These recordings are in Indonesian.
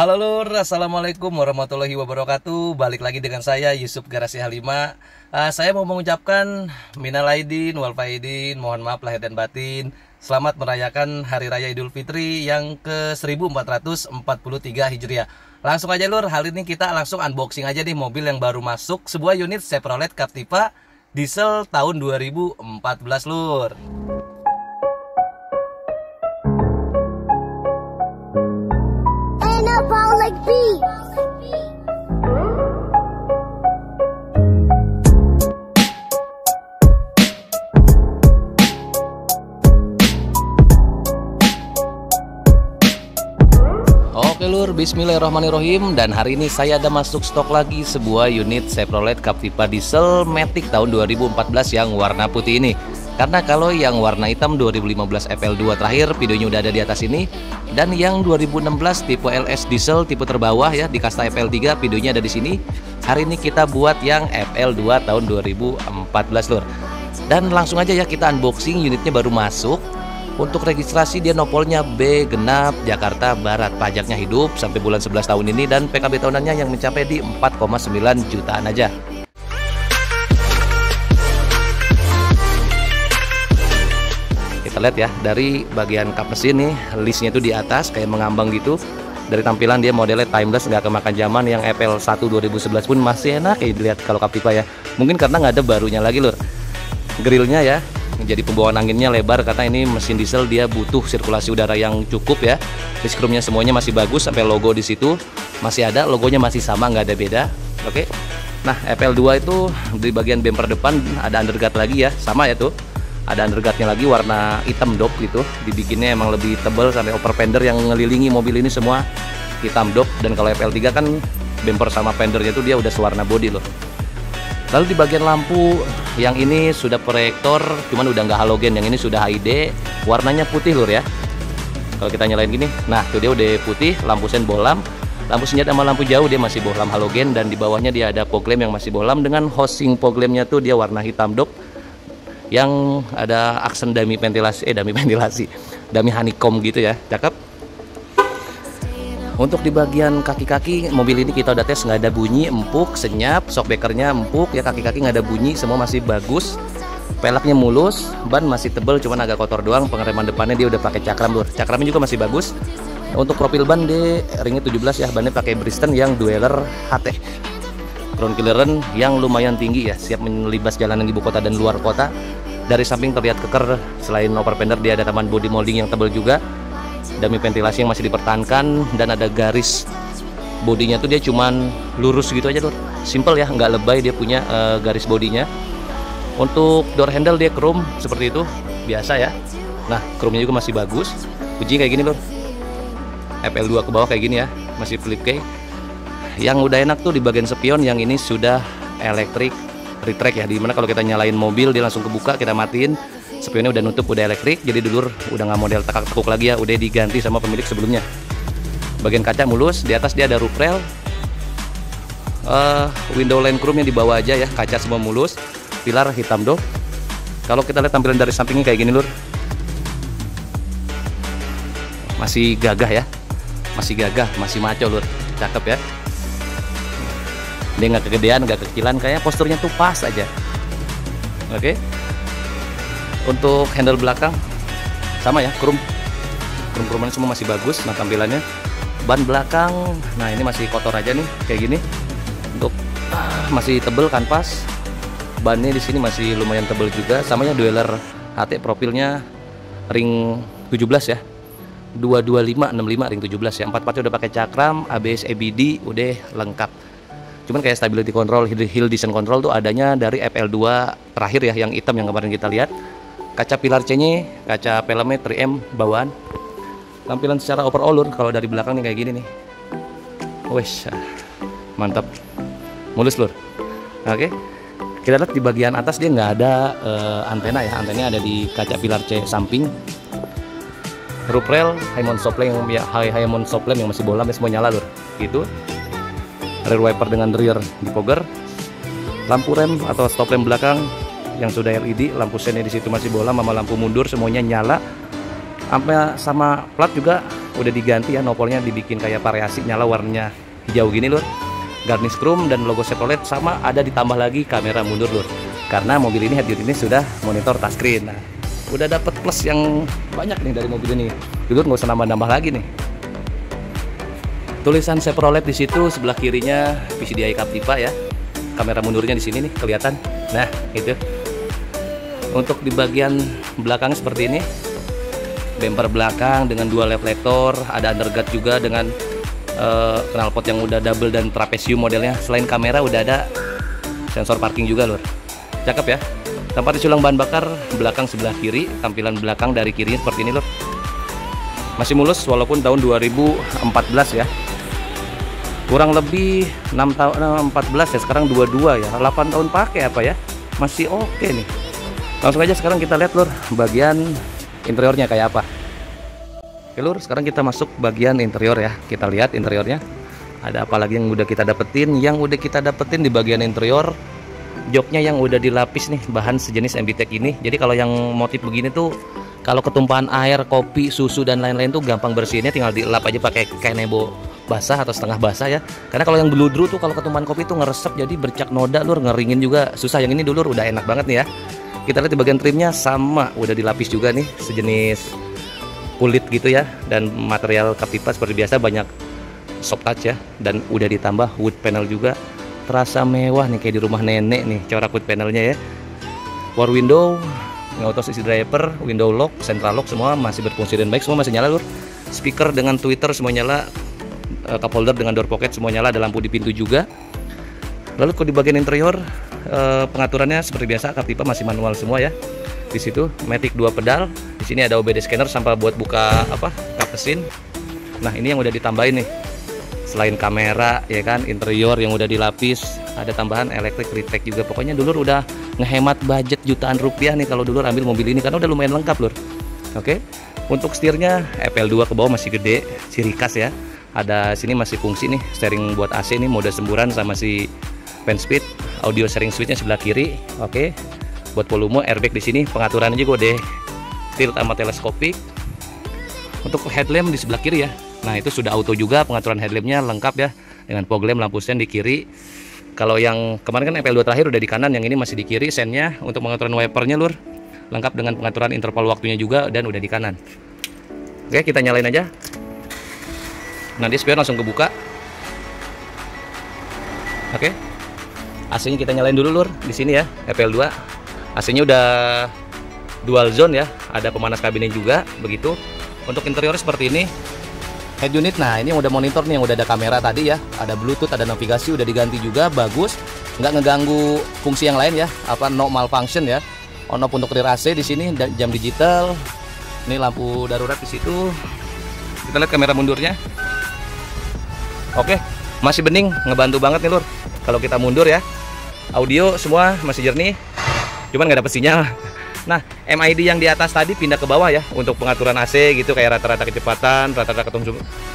Halo Lur, Assalamualaikum warahmatullahi wabarakatuh. Balik lagi dengan saya Yusuf Garasi Halima. Saya mau mengucapkan minal aidin wal faidin, mohon maaf lahir dan batin. Selamat merayakan Hari Raya Idul Fitri yang ke 1443 Hijriah. Langsung aja Lur, hari ini kita langsung unboxing aja nih mobil yang baru masuk, sebuah unit Chevrolet Captiva diesel tahun 2014 Lur. Like bees. Oke Lur, bismillahirrahmanirrahim. Dan hari ini saya ada masuk stok lagi sebuah unit Chevrolet Captiva diesel Matic tahun 2014 yang warna putih ini. Karena kalau yang warna hitam 2015 FL2 terakhir videonya udah ada di atas ini. Dan yang 2016 tipe LS diesel tipe terbawah ya di kasta FL3 videonya ada di sini. Hari ini kita buat yang FL2 tahun 2014 Lur. Dan langsung aja ya kita unboxing, unitnya baru masuk. Untuk registrasi dia nopolnya B genap Jakarta Barat. Pajaknya hidup sampai bulan 11 tahun ini dan PKB tahunannya yang mencapai di 4,9 jutaan aja. Kita lihat ya dari bagian kap mesin nih, listnya itu di atas kayak mengambang gitu. Dari tampilan dia modelnya timeless, nggak kemakan zaman. Yang FL1 2011 pun masih enak ya dilihat kalau Captiva ya. Mungkin karena nggak ada barunya lagi Lur. Grillnya ya, jadi pembawaan anginnya lebar karena ini mesin diesel, dia butuh sirkulasi udara yang cukup ya. Disc chrome-nya semuanya masih bagus, sampai logo di situ masih ada, logonya masih sama, nggak ada beda. Oke. Nah FL2 itu di bagian bumper depan ada underguard lagi ya, sama ya tuh. Ada underguardnya lagi warna hitam dop gitu, dibikinnya emang lebih tebal sampai upper fender yang ngelilingi mobil ini semua hitam dop. Dan kalau FL3 kan bumper sama fendernya tuh dia udah sewarna body loh. Lalu di bagian lampu yang ini sudah proyektor, cuman udah nggak halogen, yang ini sudah HID, warnanya putih Lur ya. Kalau kita nyalain gini, nah tuh dia udah putih, lampu sen bohlam, lampu senjata sama lampu jauh dia masih bohlam halogen, dan di bawahnya dia ada fog lamp yang masih bohlam dengan housing fog lampnya tuh dia warna hitam dop. Yang ada aksen dummy ventilasi, dummy honeycomb gitu ya, cakep. Untuk di bagian kaki-kaki mobil ini kita udah tes, nggak ada bunyi, empuk, senyap, shockbreakernya empuk ya, kaki-kaki nggak ada bunyi, semua masih bagus. Peleknya mulus, ban masih tebel, cuman agak kotor doang. Pengereman depannya dia udah pakai cakram Lur, cakramnya juga masih bagus. Untuk profil ban di ringnya 17 ya, bannya pakai Bristol yang Dweller HT. Ground clearance yang lumayan tinggi ya, siap melibas jalanan ibu kota dan luar kota. Dari samping terlihat keker, selain upper fender dia ada taman body molding yang tebal juga. Dummy ventilasi yang masih dipertahankan, dan ada garis bodinya tuh dia cuman lurus gitu aja Lur. Simple ya, nggak lebay, dia punya garis bodinya. Untuk door handle dia chrome seperti itu, biasa ya. Nah, chrome-nya juga masih bagus. Bunyi kayak gini Lur. FL2 ke bawah kayak gini ya, masih flip key. Yang udah enak tuh di bagian spion, yang ini sudah elektrik retract ya, dimana kalau kita nyalain mobil dia langsung kebuka, kita matiin spionnya udah nutup, udah elektrik. Jadi dulur udah nggak model tekak-tekuk lagi ya, udah diganti sama pemilik sebelumnya. Bagian kaca mulus, di atas dia ada roof rail, window line chrome yang di bawah aja ya, kaca semua mulus, pilar hitam dop. Kalau kita lihat tampilan dari sampingnya kayak gini Lur, masih gagah ya, masih maco Lur, cakep ya. Dia nggak kegedean, nggak kekecilan, kayaknya posturnya tuh pas aja. Oke. Untuk handle belakang sama ya, chrome-chromean semua masih bagus. Nah tampilannya, ban belakang, nah ini masih kotor aja nih kayak gini. Untuk masih tebel kanvas, bannya di sini masih lumayan tebel juga. Samanya Dweller HT, profilnya ring 17 ya, 22565 ring 17 ya. 4-4 udah pakai cakram, ABS EBD udah lengkap. Cuman kayak stability control, hill descent control tuh adanya dari FL2 terakhir ya, yang hitam yang kemarin kita lihat. Kaca pilar C-nya, kaca pelemnya 3M bawaan. Tampilan secara overall Lur, kalau dari belakang nih kayak gini nih. Wes, mantap, mulus Lur. Oke, kita lihat di bagian atas dia nggak ada antena ya, antenanya ada di kaca pilar C samping. Roof rail, high mount stop lamp yang masih bohlam ya, semua nyala Lur. Gitu. Rear wiper dengan rear defogger, lampu rem atau stop lamp belakang yang sudah LED, lampu sennya di situ masih bohlam, sama lampu mundur semuanya nyala. Sampai sama plat juga udah diganti ya, nopolnya dibikin kayak variasi nyala warnanya hijau gini lur. Garnish chrome dan logo Chevrolet, sama ada ditambah lagi kamera mundur lur. Karena mobil ini head unit ini sudah monitor touchscreen. Nah, udah dapat plus yang banyak nih dari mobil ini. Dulu nggak usah nambah-nambah lagi nih. Tulisan Chevrolet di situ, sebelah kirinya PCDI Captiva ya. Kamera mundurnya di sini nih kelihatan. Nah, itu. Untuk di bagian belakang seperti ini, bumper belakang dengan dual reflektor, ada underguard juga dengan knalpot yang udah double dan trapesium modelnya. Selain kamera udah ada sensor parking juga lur. Cakep ya. Tempat diculang bahan bakar belakang sebelah kiri, tampilan belakang dari kirinya seperti ini lur. Masih mulus walaupun tahun 2014 ya. Kurang lebih 6 tahun 14 ya, sekarang 22 ya. 8 tahun pakai apa ya? Masih oke nih. Langsung aja sekarang kita lihat lur bagian interiornya kayak apa. Oke lur, sekarang kita masuk bagian interior ya. Kita lihat interiornya. Ada apa lagi yang udah kita dapetin? Yang udah kita dapetin di bagian interior, joknya yang udah dilapis nih bahan sejenis MBTEK ini. Jadi kalau yang motif begini tuh, kalau ketumpahan air, kopi, susu dan lain-lain tuh gampang bersihinnya, tinggal dilap aja pakai kanebo basah atau setengah basah ya. Karena kalau yang bludru tuh kalau ketumpahan kopi tuh ngeresep jadi bercak noda lur, ngeringin juga susah. Yang ini dulu udah enak banget nih ya. Kita lihat di bagian trimnya sama udah dilapis juga nih sejenis kulit gitu ya, dan material Captiva seperti biasa banyak soft touch ya, dan udah ditambah wood panel juga. Terasa mewah nih kayak di rumah nenek nih corak wood panelnya ya. Power window, auto safety driver, window lock, central lock semua masih berfungsi dan baik, semua masih nyala lur. Speaker dengan tweeter semua nyala, cup holder dengan door pocket semua nyala, ada lampu di pintu juga. Lalu kalau di bagian interior, pengaturannya seperti biasa Captiva masih manual semua ya. Di situ Matic 2 pedal, di sini ada OBD scanner sampai buat buka kap mesin. Nah, ini yang udah ditambahin nih. Selain kamera ya kan, interior yang udah dilapis, ada tambahan electric retake juga. Pokoknya dulur udah ngehemat budget jutaan rupiah nih kalau dulur ambil mobil ini, karena udah lumayan lengkap lur. Oke. Untuk setirnya FL2 ke bawah masih gede, ciri khas ya. Ada sini masih fungsi nih, steering buat AC nih, mode semburan sama si fan speed, audio sharing switchnya sebelah kiri. Oke. Buat volume, airbag di sini, pengaturannya juga deh tilt sama teleskopik. Untuk headlamp di sebelah kiri ya. Nah, itu sudah auto juga, pengaturan headlampnya lengkap ya, dengan fog lamp, lampu sen di kiri. Kalau yang kemarin kan FL2 terakhir udah di kanan, yang ini masih di kiri sennya. Untuk pengaturan wipernya lur, lengkap dengan pengaturan interval waktunya juga dan udah di kanan. Oke, kita nyalain aja. Nanti spion langsung kebuka. Oke. AC-nya kita nyalain dulu lur di sini ya, FL2. AC-nya udah dual zone ya, ada pemanas kabinnya juga begitu. Untuk interior seperti ini. Head unit, nah ini yang udah monitor nih, yang udah ada kamera tadi ya, ada Bluetooth, ada navigasi, udah diganti juga, bagus, nggak ngeganggu fungsi yang lain ya, no malfunction ya. On off untuk rear AC di sini, jam digital, ini lampu darurat di situ. Kita lihat kamera mundurnya. Oke, masih bening, ngebantu banget nih lur. Kalau kita mundur ya, audio semua masih jernih, cuman nggak dapet sinyal. Nah, MID yang di atas tadi pindah ke bawah ya untuk pengaturan AC gitu, kayak rata-rata kecepatan, rata-rata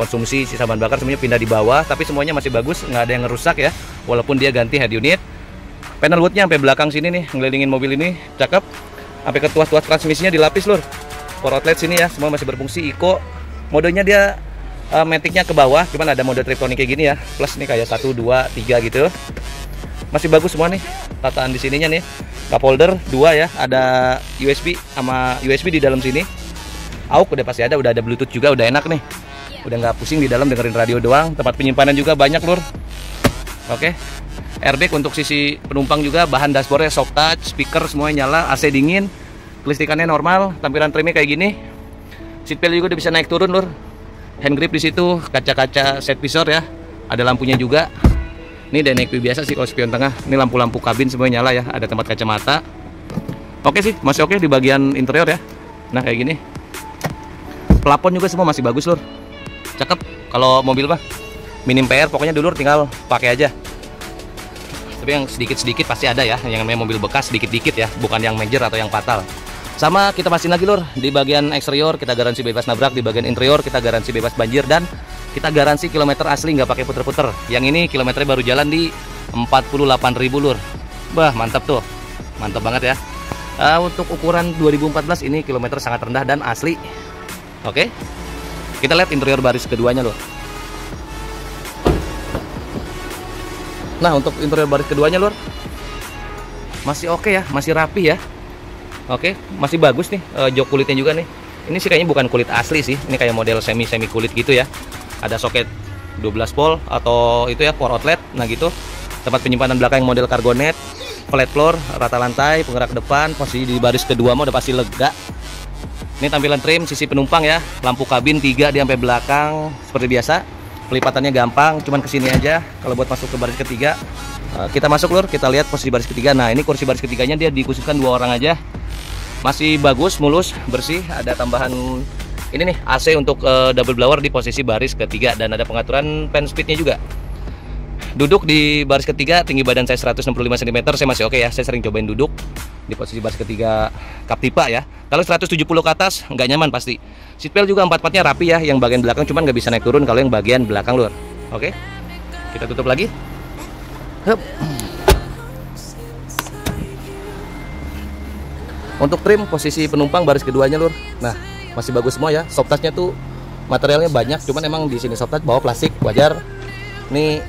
konsumsi sisa bahan bakar semuanya pindah di bawah, tapi semuanya masih bagus, nggak ada yang ngerusak ya, walaupun dia ganti head unit. Panel woodnya sampai belakang sini nih, ngelilingin mobil ini, cakep. Sampai ke tuas-tuas transmisinya dilapis lur. Power outlet sini ya, semua masih berfungsi. Eco, modenya dia Matic-nya ke bawah, cuman ada mode Triptonic kayak gini ya, plus nih kayak 1, 2, 3 gitu. Masih bagus semua nih, tataan di sininya nih. Cup holder 2 ya, ada USB sama USB di dalam sini. AUX udah pasti ada, udah ada Bluetooth juga, udah enak nih. Udah nggak pusing di dalam dengerin radio doang. Tempat penyimpanan juga banyak lur. Oke. Airbag untuk sisi penumpang juga, bahan dashboardnya soft touch, speaker semuanya nyala, AC dingin, kelistrikannya normal, tampilan trimnya kayak gini. Seat belt juga udah bisa naik turun lur. Hand grip di situ, kaca-kaca set visor ya, ada lampunya juga. Ini DNX biasa sih kalau spion tengah. Ini lampu-lampu kabin semuanya nyala ya, ada tempat kacamata. Oke sih, masih oke di bagian interior ya. Nah kayak gini. Plafon juga semua masih bagus lur. Cakep. Kalau mobil mah minim PR, pokoknya dulu tinggal pakai aja. Tapi yang sedikit-sedikit pasti ada ya, yang namanya mobil bekas sedikit-dikit ya, bukan yang major atau yang fatal. Sama kita pastiin lagi lur, di bagian eksterior kita garansi bebas nabrak, di bagian interior kita garansi bebas banjir, dan kita garansi kilometer asli nggak pakai puter-puter. Yang ini kilometernya baru jalan di 48.000 lur. Bah, mantap tuh. Mantap banget ya. Untuk ukuran 2014 ini kilometer sangat rendah dan asli. Oke. Kita lihat interior baris keduanya loh. Nah, untuk interior baris keduanya lur, masih oke ya, masih rapi ya. Oke, masih bagus nih. Jok kulitnya juga nih. Ini sih kayaknya bukan kulit asli sih. Ini kayak model semi kulit gitu ya. Ada soket 12 volt atau itu ya, power outlet. Nah gitu. Tempat penyimpanan belakang yang model Cargonet, flat floor, rata lantai, penggerak depan. Posisi di baris kedua mah udah pasti lega. Ini tampilan trim sisi penumpang ya. Lampu kabin 3 di sampai belakang seperti biasa. Pelipatannya gampang, cuman kesini aja. Kalau buat masuk ke baris ketiga, kita masuk lur, kita lihat posisi baris ketiga. Nah ini kursi baris ketiganya dia dikhususkan 2 orang aja. Masih bagus, mulus, bersih. Ada tambahan ini nih AC untuk double blower di posisi baris ketiga, dan ada pengaturan fan speednya juga. Duduk di baris ketiga, tinggi badan saya 165 cm, saya masih oke ya. Saya sering cobain duduk di posisi baris ketiga Captiva ya. Kalau 170 ke atas nggak nyaman pasti. Seatbelt juga 4-4-nya rapi ya, yang bagian belakang cuman nggak bisa naik turun kalau yang bagian belakang lur. Oke, kita tutup lagi. Hup. Untuk trim posisi penumpang baris keduanya lur, nah masih bagus semua ya. Soft touch-nya tuh materialnya banyak, cuman emang di sini soft touch, bawah plastik, wajar. Nih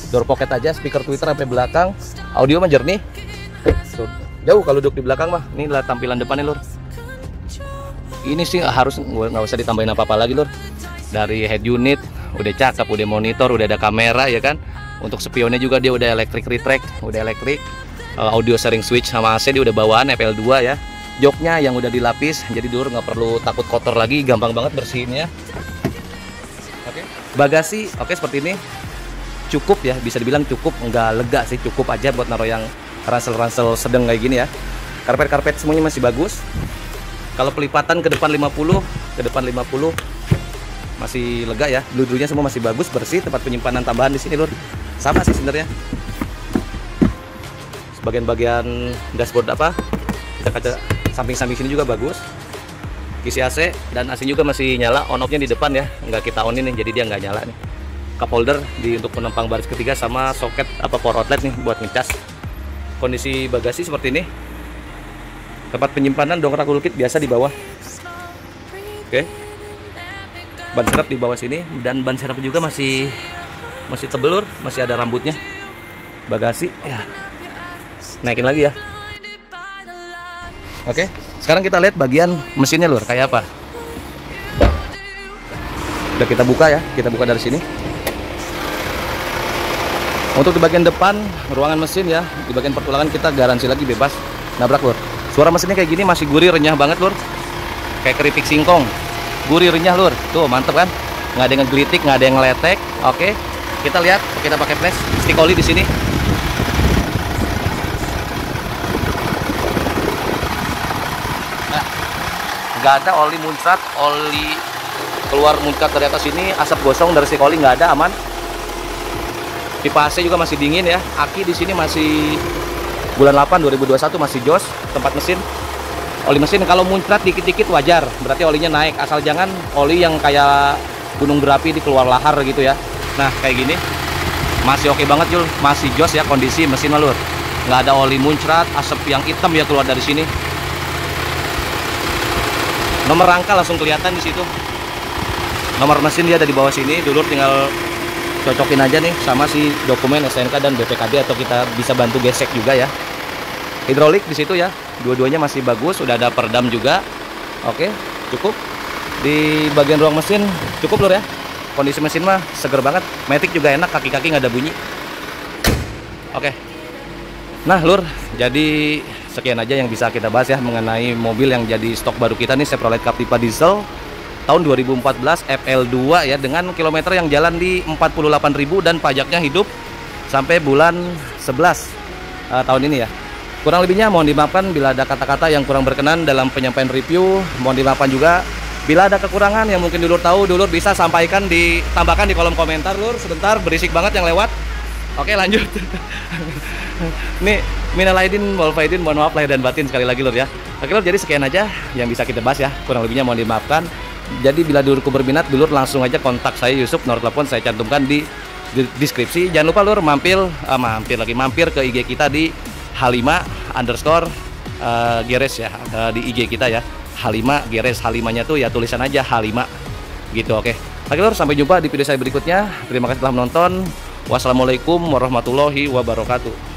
door pocket aja, speaker Twitter sampai belakang, audio mah jernih. Jauh kalau duduk di belakang mah. Ini adalah tampilan depannya lur. Ini sih harus nggak usah ditambahin apa-apa lagi lur. Dari head unit udah cakep, udah monitor, udah ada kamera ya kan. Untuk spionnya juga dia udah electric retract, udah elektrik. Audio sharing switch sama AC dia udah bawaan FL2 ya. Joknya yang udah dilapis, jadi dulu nggak perlu takut kotor lagi, gampang banget bersihinnya. Oke. Bagasi oke seperti ini. Cukup ya, bisa dibilang cukup, nggak lega sih, cukup aja buat naruh yang ransel-ransel sedang kayak gini ya. Karpet-karpet semuanya masih bagus. Kalau pelipatan ke depan 50, ke depan 50 masih lega ya. Duduknya semua masih bagus, bersih. Tempat penyimpanan tambahan di sini lur. Sama sih sebenarnya. Bagian-bagian dashboard apa? Kaca samping-samping sini juga bagus. Kisi AC dan AC juga masih nyala, on off-nya di depan ya. Nggak kita on ini, jadi dia nggak nyala nih. Cup holder di untuk penumpang baris ketiga sama soket apa power outlet nih buat ngecas. Kondisi bagasi seperti ini. Tempat penyimpanan dongkrak roll kit biasa di bawah. Oke. Ban serep di bawah sini, dan ban serep juga masih tebel lur, masih ada rambutnya. Bagasi ya. Naikin lagi ya. Oke. Sekarang kita lihat bagian mesinnya lur, kayak apa. Udah kita buka ya, kita buka dari sini. Untuk di bagian depan ruangan mesin ya, di bagian pertulangan kita garansi lagi bebas nabrak lur. Suara mesinnya kayak gini masih gurih, renyah banget lur. Kayak keripik singkong. Gurih, renyah lur. Tuh, mantep kan? Nggak ada yang ngegelitik, nggak ada yang ngeletek. Oke. Kita lihat, kita pakai flash stick oli di sini. Nah, nggak ada oli muncrat, oli keluar muncrat dari atas ini, asap gosong dari stick oli nggak ada, aman. Pipa AC juga masih dingin ya. Aki di sini masih bulan 8 2021 masih jos. Tempat mesin, oli mesin kalau muncrat dikit-dikit wajar, berarti olinya naik. Asal jangan oli yang kayak gunung berapi di keluar lahar gitu ya. Nah kayak gini masih oke banget Jul, masih jos ya kondisi mesin lur. Nggak ada oli muncrat, asap yang hitam ya keluar dari sini. Nomor rangka langsung kelihatan di situ. Nomor mesin dia ada di bawah sini. Dulur tinggal cocokin aja nih sama si dokumen STNK dan BPKB, atau kita bisa bantu gesek juga ya. Hidrolik di situ ya, dua-duanya masih bagus, udah ada peredam juga. Oke, cukup. Di bagian ruang mesin cukup lur ya. Kondisi mesin mah seger banget. Matic juga enak, kaki-kaki nggak ada bunyi. Oke. Nah lur, jadi sekian aja yang bisa kita bahas ya mengenai mobil yang jadi stok baru kita nih, Chevrolet Captiva diesel tahun 2014 FL2 ya, dengan kilometer yang jalan di 48.000 dan pajaknya hidup sampai bulan 11 tahun ini ya. Kurang lebihnya mohon dimaafkan bila ada kata-kata yang kurang berkenan dalam penyampaian review. Mohon dimaafkan juga bila ada kekurangan yang mungkin dulur tahu, dulur bisa sampaikan, ditambahkan di kolom komentar lur. Sebentar, berisik banget yang lewat. Oke lanjut. Nih minal aidin wal faidin, mohon maaf lahir dan batin sekali lagi lur ya. Oke lur, jadi sekian aja yang bisa kita bahas ya. Kurang lebihnya mohon dimaafkan. Jadi bila dulurku berminat, dulur langsung aja kontak saya Yusuf, nomor telepon saya cantumkan di deskripsi. Jangan lupa lur mampir ke IG kita di H5_Geres ya, di IG kita ya. H5 Geres, H5-nya tuh ya tulisan aja H5. gitu. Oke, lor, sampai jumpa di video saya berikutnya. Terima kasih telah menonton. Wassalamualaikum warahmatullahi wabarakatuh.